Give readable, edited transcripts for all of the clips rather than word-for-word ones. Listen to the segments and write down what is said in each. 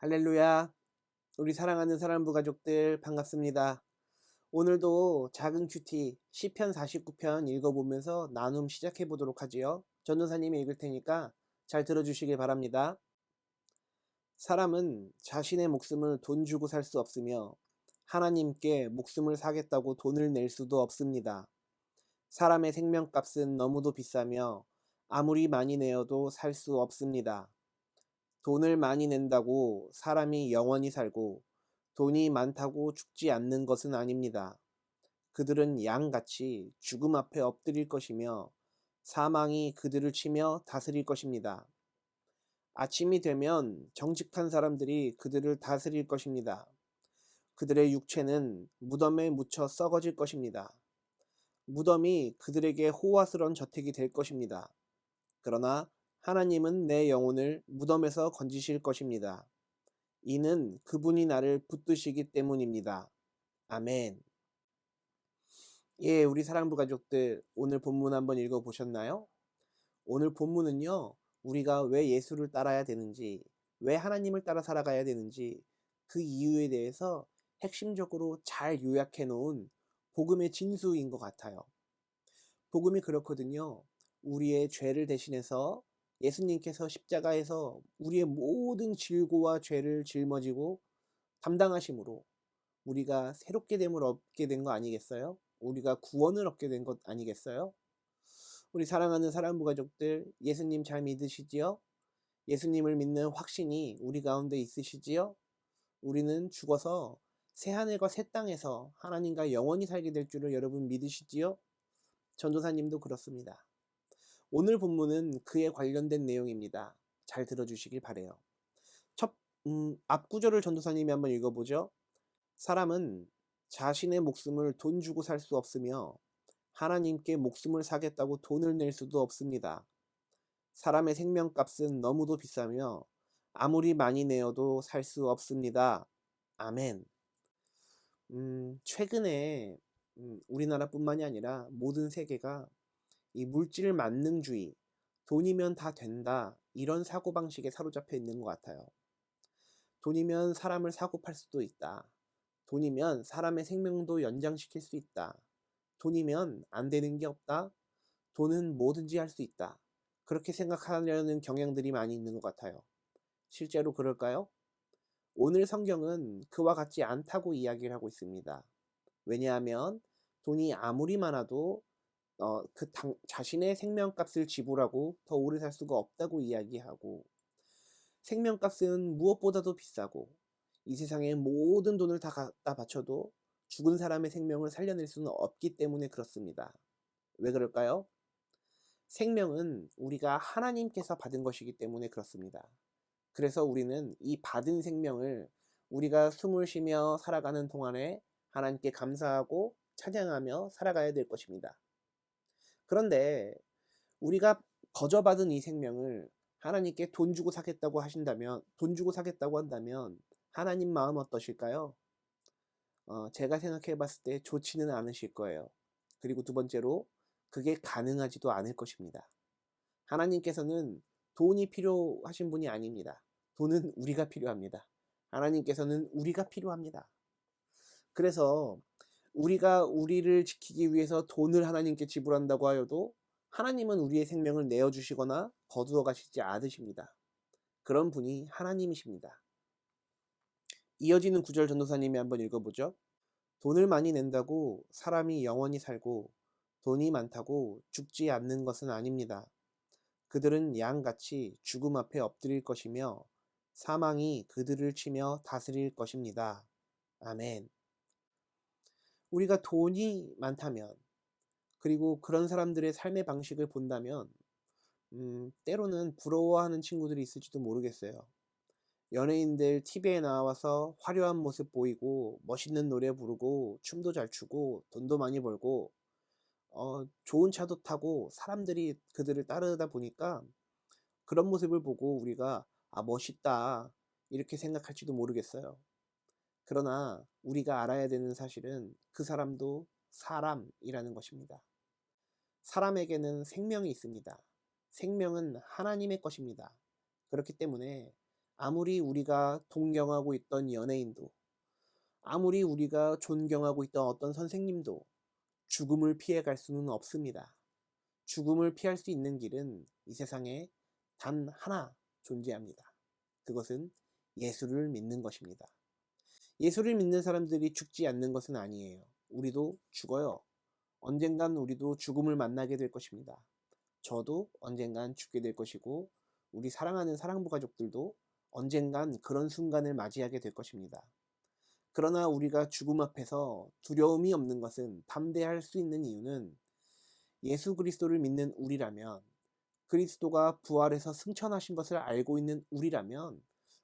할렐루야. 우리 사랑하는 사랑부 가족들 반갑습니다. 오늘도 작은 큐티 시편 49편 읽어보면서 나눔 시작해 보도록 하지요. 전도사님이 읽을 테니까 잘 들어주시길 바랍니다. 사람은 자신의 목숨을 돈 주고 살 수 없으며 하나님께 목숨을 사겠다고 돈을 낼 수도 없습니다. 사람의 생명값은 너무도 비싸며 아무리 많이 내어도 살 수 없습니다. 돈을 많이 낸다고 사람이 영원히 살고 돈이 많다고 죽지 않는 것은 아닙니다. 그들은 양같이 죽음 앞에 엎드릴 것이며 사망이 그들을 치며 다스릴 것입니다. 아침이 되면 정직한 사람들이 그들을 다스릴 것입니다. 그들의 육체는 무덤에 묻혀 썩어질 것입니다. 무덤이 그들에게 호화스러운 저택이 될 것입니다. 그러나 하나님은 내 영혼을 무덤에서 건지실 것입니다. 이는 그분이 나를 붙드시기 때문입니다. 아멘. 예, 우리 사랑부 가족들, 오늘 본문 한번 읽어보셨나요? 오늘 본문은요, 우리가 왜 예수를 따라야 되는지, 왜 하나님을 따라 살아가야 되는지, 그 이유에 대해서 핵심적으로 잘 요약해 놓은 복음의 진수인 것 같아요. 복음이 그렇거든요. 우리의 죄를 대신해서 예수님께서 십자가에서 우리의 모든 질고와 죄를 짊어지고 담당하심으로 우리가 새롭게 됨을 얻게 된 거 아니겠어요? 우리가 구원을 얻게 된 것 아니겠어요? 우리 사랑하는 사랑부 가족들, 예수님 잘 믿으시지요? 예수님을 믿는 확신이 우리 가운데 있으시지요? 우리는 죽어서 새하늘과 새 땅에서 하나님과 영원히 살게 될 줄을 여러분 믿으시지요? 전도사님도 그렇습니다. 오늘 본문은 그에 관련된 내용입니다. 잘 들어주시길 바래요. 앞 구절을 전도사님이 한번 읽어보죠. 사람은 자신의 목숨을 돈 주고 살 수 없으며 하나님께 목숨을 사겠다고 돈을 낼 수도 없습니다. 사람의 생명값은 너무도 비싸며 아무리 많이 내어도 살 수 없습니다. 아멘. 최근에 우리나라뿐만이 아니라 모든 세계가 이 물질 만능주의, 돈이면 다 된다, 이런 사고방식에 사로잡혀 있는 것 같아요. 돈이면 사람을 사고 팔 수도 있다. 돈이면 사람의 생명도 연장시킬 수 있다. 돈이면 안 되는 게 없다. 돈은 뭐든지 할 수 있다. 그렇게 생각하려는 경향들이 많이 있는 것 같아요. 실제로 그럴까요? 오늘 성경은 그와 같지 않다고 이야기를 하고 있습니다. 왜냐하면 돈이 아무리 많아도 자신의 생명값을 지불하고 더 오래 살 수가 없다고 이야기하고, 생명값은 무엇보다도 비싸고 이 세상의 모든 돈을 다 갖다 바쳐도 죽은 사람의 생명을 살려낼 수는 없기 때문에 그렇습니다. 왜 그럴까요? 생명은 우리가 하나님께서 받은 것이기 때문에 그렇습니다. 그래서 우리는 이 받은 생명을 우리가 숨을 쉬며 살아가는 동안에 하나님께 감사하고 찬양하며 살아가야 될 것입니다. 그런데 우리가 거저받은 이 생명을 하나님께 돈 주고 사겠다고 한다면 하나님 마음 어떠실까요? 제가 생각해 봤을 때 좋지는 않으실 거예요. 그리고 두 번째로 그게 가능하지도 않을 것입니다. 하나님께서는 돈이 필요하신 분이 아닙니다. 돈은 우리가 필요합니다. 하나님께서는 우리가 필요합니다. 그래서 우리가 우리를 지키기 위해서 돈을 하나님께 지불한다고 하여도 하나님은 우리의 생명을 내어주시거나 거두어 가시지 않으십니다. 그런 분이 하나님이십니다. 이어지는 구절 전도사님이 한번 읽어보죠. 돈을 많이 낸다고 사람이 영원히 살고 돈이 많다고 죽지 않는 것은 아닙니다. 그들은 양같이 죽음 앞에 엎드릴 것이며 사망이 그들을 치며 다스릴 것입니다. 아멘. 우리가 돈이 많다면, 그리고 그런 사람들의 삶의 방식을 본다면 때로는 부러워하는 친구들이 있을지도 모르겠어요. 연예인들 TV에 나와서 화려한 모습 보이고 멋있는 노래 부르고 춤도 잘 추고 돈도 많이 벌고 좋은 차도 타고 사람들이 그들을 따르다 보니까 그런 모습을 보고 우리가 멋있다 이렇게 생각할지도 모르겠어요. 그러나 우리가 알아야 되는 사실은 그 사람도 사람이라는 것입니다. 사람에게는 생명이 있습니다. 생명은 하나님의 것입니다. 그렇기 때문에 아무리 우리가 동경하고 있던 연예인도, 아무리 우리가 존경하고 있던 어떤 선생님도 죽음을 피해갈 수는 없습니다. 죽음을 피할 수 있는 길은 이 세상에 단 하나 존재합니다. 그것은 예수를 믿는 것입니다. 예수를 믿는 사람들이 죽지 않는 것은 아니에요. 우리도 죽어요. 언젠간 우리도 죽음을 만나게 될 것입니다. 저도 언젠간 죽게 될 것이고, 우리 사랑하는 사랑부 가족들도 언젠간 그런 순간을 맞이하게 될 것입니다. 그러나 우리가 죽음 앞에서 두려움이 없는 것은, 담대할 수 있는 이유는 예수 그리스도를 믿는 우리라면, 그리스도가 부활해서 승천하신 것을 알고 있는 우리라면,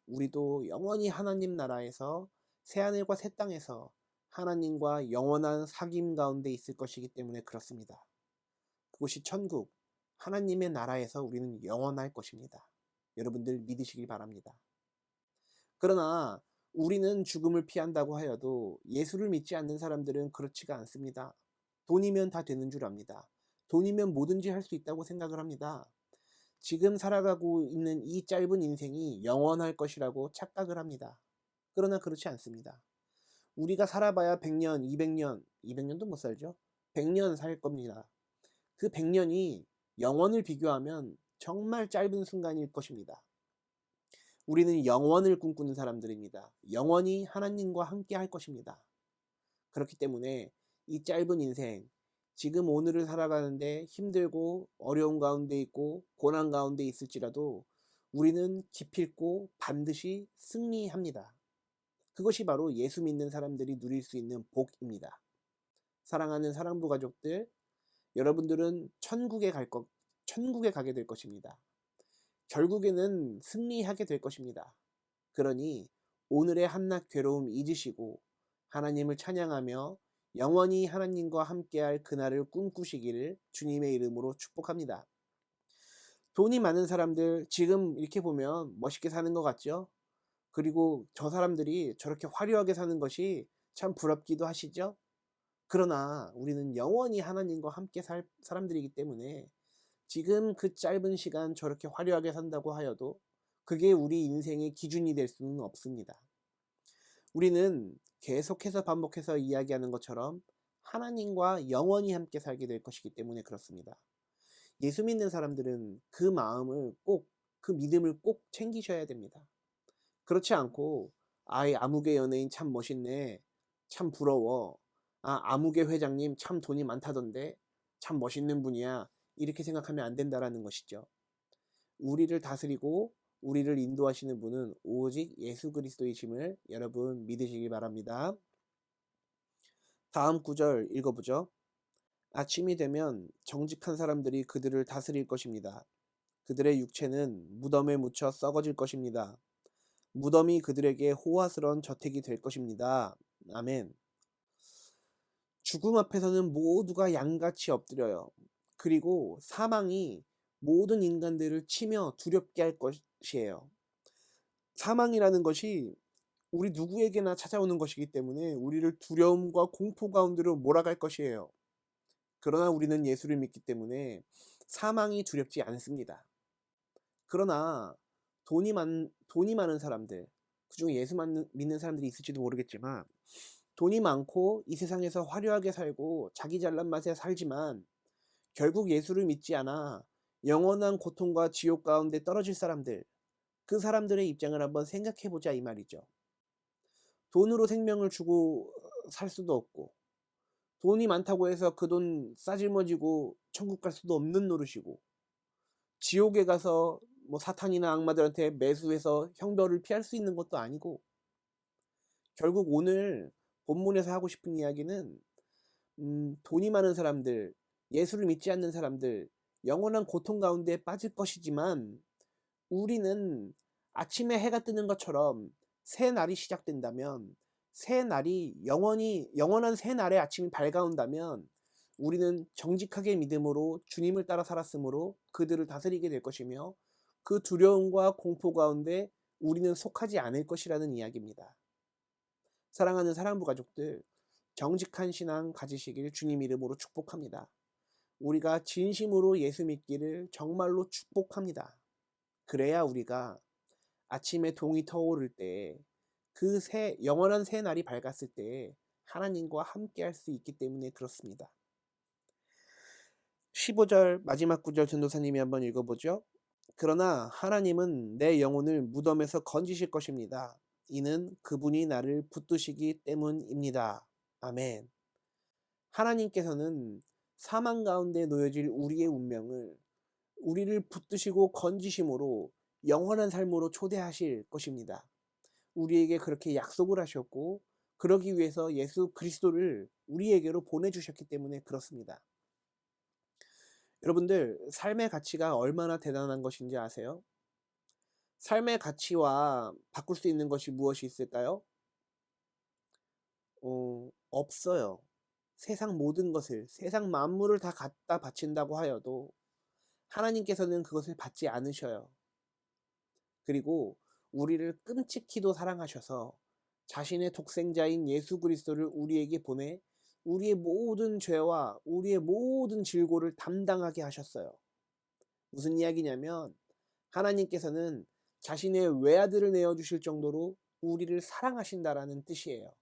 우리도 영원히 하나님 나라에서 새하늘과 새 땅에서 하나님과 영원한 사귐 가운데 있을 것이기 때문에 그렇습니다. 그곳이 천국, 하나님의 나라에서 우리는 영원할 것입니다. 여러분들 믿으시길 바랍니다. 그러나 우리는 죽음을 피한다고 하여도 예수를 믿지 않는 사람들은 그렇지가 않습니다. 돈이면 다 되는 줄 압니다. 돈이면 뭐든지 할 수 있다고 생각을 합니다. 지금 살아가고 있는 이 짧은 인생이 영원할 것이라고 착각을 합니다. 그러나 그렇지 않습니다. 우리가 살아봐야 100년, 200년, 200년도 못 살죠? 100년 살 겁니다. 그 100년이 영원을 비교하면 정말 짧은 순간일 것입니다. 우리는 영원을 꿈꾸는 사람들입니다. 영원히 하나님과 함께 할 것입니다. 그렇기 때문에 이 짧은 인생, 지금 오늘을 살아가는데 힘들고 어려운 가운데 있고 고난 가운데 있을지라도 우리는 기필코 반드시 승리합니다. 그것이 바로 예수 믿는 사람들이 누릴 수 있는 복입니다. 사랑하는 사랑부 가족들, 여러분들은 천국에 가게 될 것입니다. 결국에는 승리하게 될 것입니다. 그러니 오늘의 한낱 괴로움 잊으시고 하나님을 찬양하며 영원히 하나님과 함께할 그날을 꿈꾸시기를 주님의 이름으로 축복합니다. 돈이 많은 사람들 지금 이렇게 보면 멋있게 사는 것 같죠? 그리고 저 사람들이 저렇게 화려하게 사는 것이 참 부럽기도 하시죠? 그러나 우리는 영원히 하나님과 함께 살 사람들이기 때문에 지금 그 짧은 시간 저렇게 화려하게 산다고 하여도 그게 우리 인생의 기준이 될 수는 없습니다. 우리는 계속해서 반복해서 이야기하는 것처럼 하나님과 영원히 함께 살게 될 것이기 때문에 그렇습니다. 예수 믿는 사람들은 그 마음을 꼭, 그 믿음을 꼭 챙기셔야 됩니다. 그렇지 않고 아무개 연예인 참 멋있네, 참 부러워, 아무개 회장님 참 돈이 많다던데 참 멋있는 분이야, 이렇게 생각하면 안 된다라는 것이죠. 우리를 다스리고 우리를 인도하시는 분은 오직 예수 그리스도이심을 여러분 믿으시기 바랍니다. 다음 구절 읽어보죠. 아침이 되면 정직한 사람들이 그들을 다스릴 것입니다. 그들의 육체는 무덤에 묻혀 썩어질 것입니다. 무덤이 그들에게 호화스러운 저택이 될 것입니다. 아멘. 죽음 앞에서는 모두가 양같이 엎드려요. 그리고 사망이 모든 인간들을 치며 두렵게 할 것이에요. 사망이라는 것이 우리 누구에게나 찾아오는 것이기 때문에 우리를 두려움과 공포 가운데로 몰아갈 것이에요. 그러나 우리는 예수를 믿기 때문에 사망이 두렵지 않습니다. 그러나 돈이 많은 사람들, 그중에 예수 믿는 사람들이 있을지도 모르겠지만, 돈이 많고 이 세상에서 화려하게 살고 자기 잘난 맛에 살지만 결국 예수를 믿지 않아 영원한 고통과 지옥 가운데 떨어질 사람들, 그 사람들의 입장을 한번 생각해 보자 이 말이죠. 돈으로 생명을 주고 살 수도 없고, 돈이 많다고 해서 그 돈 싸질머지고 천국 갈 수도 없는 노릇이고, 지옥에 가서 뭐 사탄이나 악마들한테 매수해서 형벌을 피할 수 있는 것도 아니고, 결국 오늘 본문에서 하고 싶은 이야기는 돈이 많은 사람들, 예수를 믿지 않는 사람들, 영원한 고통 가운데 빠질 것이지만, 우리는 아침에 해가 뜨는 것처럼 새 날이 시작된다면, 새 날이 영원한 새 날의 아침이 밝아온다면, 우리는 정직하게 믿음으로 주님을 따라 살았으므로 그들을 다스리게 될 것이며, 그 두려움과 공포 가운데 우리는 속하지 않을 것이라는 이야기입니다. 사랑하는 사랑부 가족들, 정직한 신앙 가지시길 주님 이름으로 축복합니다. 우리가 진심으로 예수 믿기를 정말로 축복합니다. 그래야 우리가 아침에 동이 터오를 때, 그 영원한 새 날이 밝았을 때 하나님과 함께 할 수 있기 때문에 그렇습니다. 15절 마지막 구절 전도사님이 한번 읽어보죠. 그러나 하나님은 내 영혼을 무덤에서 건지실 것입니다. 이는 그분이 나를 붙드시기 때문입니다. 아멘. 하나님께서는 사망 가운데 놓여질 우리의 운명을 우리를 붙드시고 건지심으로 영원한 삶으로 초대하실 것입니다. 우리에게 그렇게 약속을 하셨고, 그러기 위해서 예수 그리스도를 우리에게로 보내주셨기 때문에 그렇습니다. 여러분들, 삶의 가치가 얼마나 대단한 것인지 아세요? 삶의 가치와 바꿀 수 있는 것이 무엇이 있을까요? 없어요. 세상 모든 것을, 세상 만물을 다 갖다 바친다고 하여도 하나님께서는 그것을 받지 않으셔요. 그리고 우리를 끔찍히도 사랑하셔서 자신의 독생자인 예수 그리스도를 우리에게 보내 우리의 모든 죄와 우리의 모든 질고를 담당하게 하셨어요. 무슨 이야기냐면 하나님께서는 자신의 외아들을 내어주실 정도로 우리를 사랑하신다라는 뜻이에요.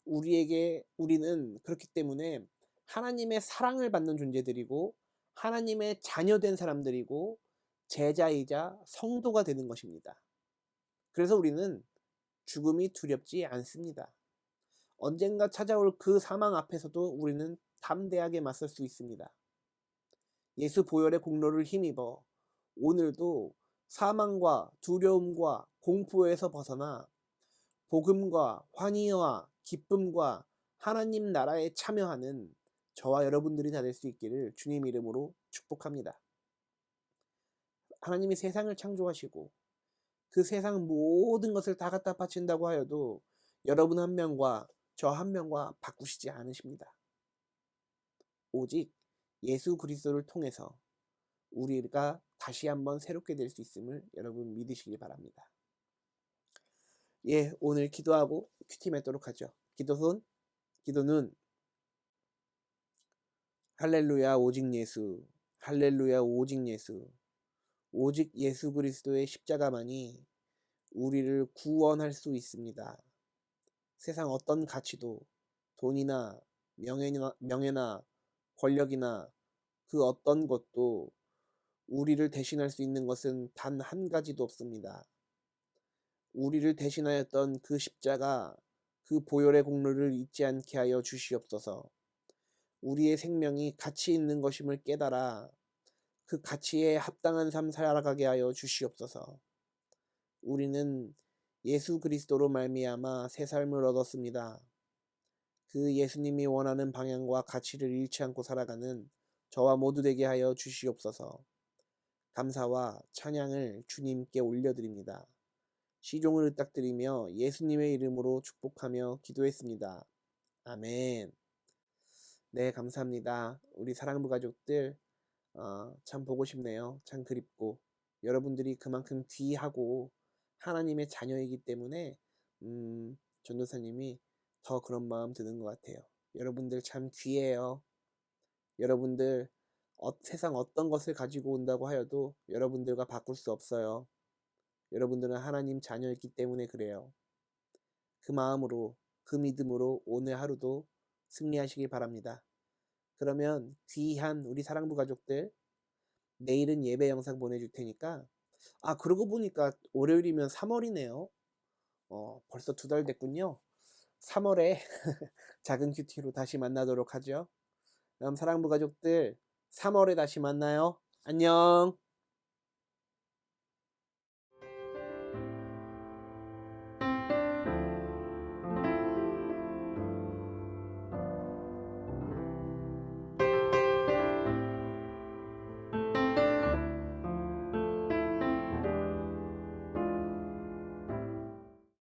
우리는 그렇기 때문에 하나님의 사랑을 받는 존재들이고 하나님의 자녀된 사람들이고 제자이자 성도가 되는 것입니다. 그래서 우리는 죽음이 두렵지 않습니다. 언젠가 찾아올 그 사망 앞에서도 우리는 담대하게 맞설 수 있습니다. 예수 보혈의 공로를 힘입어 오늘도 사망과 두려움과 공포에서 벗어나 복음과 환희와 기쁨과 하나님 나라에 참여하는 저와 여러분들이 다 될 수 있기를 주님 이름으로 축복합니다. 하나님이 세상을 창조하시고 그 세상 모든 것을 다 갖다 바친다고 하여도 여러분 한 명과 저 한 명과 바꾸시지 않으십니다. 오직 예수 그리스도를 통해서 우리가 다시 한번 새롭게 될 수 있음을 여러분 믿으시기 바랍니다. 예, 오늘 기도하고 큐티 맺도록 하죠. 기도는 할렐루야 오직 예수, 할렐루야 오직 예수, 오직 예수 그리스도의 십자가만이 우리를 구원할 수 있습니다. 세상 어떤 가치도 돈이나 명예나 권력이나 그 어떤 것도 우리를 대신할 수 있는 것은 단 한 가지도 없습니다. 우리를 대신하였던 그 십자가, 그 보혈의 공로를 잊지 않게 하여 주시옵소서. 우리의 생명이 가치 있는 것임을 깨달아 그 가치에 합당한 삶 살아가게 하여 주시옵소서. 우리는 예수 그리스도로 말미암아 새 삶을 얻었습니다. 그 예수님이 원하는 방향과 가치를 잃지 않고 살아가는 저와 모두 되게 하여 주시옵소서. 감사와 찬양을 주님께 올려드립니다. 시종을 의탁드리며 예수님의 이름으로 축복하며 기도했습니다. 아멘. 네, 감사합니다. 우리 사랑부 가족들 참 보고 싶네요. 참 그립고 여러분들이 그만큼 귀하고 하나님의 자녀이기 때문에 전도사님이 더 그런 마음 드는 것 같아요. 여러분들 참 귀해요. 여러분들 세상 어떤 것을 가지고 온다고 하여도 여러분들과 바꿀 수 없어요. 여러분들은 하나님 자녀이기 때문에 그래요. 그 마음으로, 그 믿음으로 오늘 하루도 승리하시길 바랍니다. 그러면 귀한 우리 사랑부 가족들, 내일은 예배 영상 보내줄 테니까 그러고 보니까 월요일이면 3월이네요. 벌써 2달 됐군요. 3월에 작은 큐티로 다시 만나도록 하죠. 그럼 사랑부 가족들 3월에 다시 만나요. 안녕.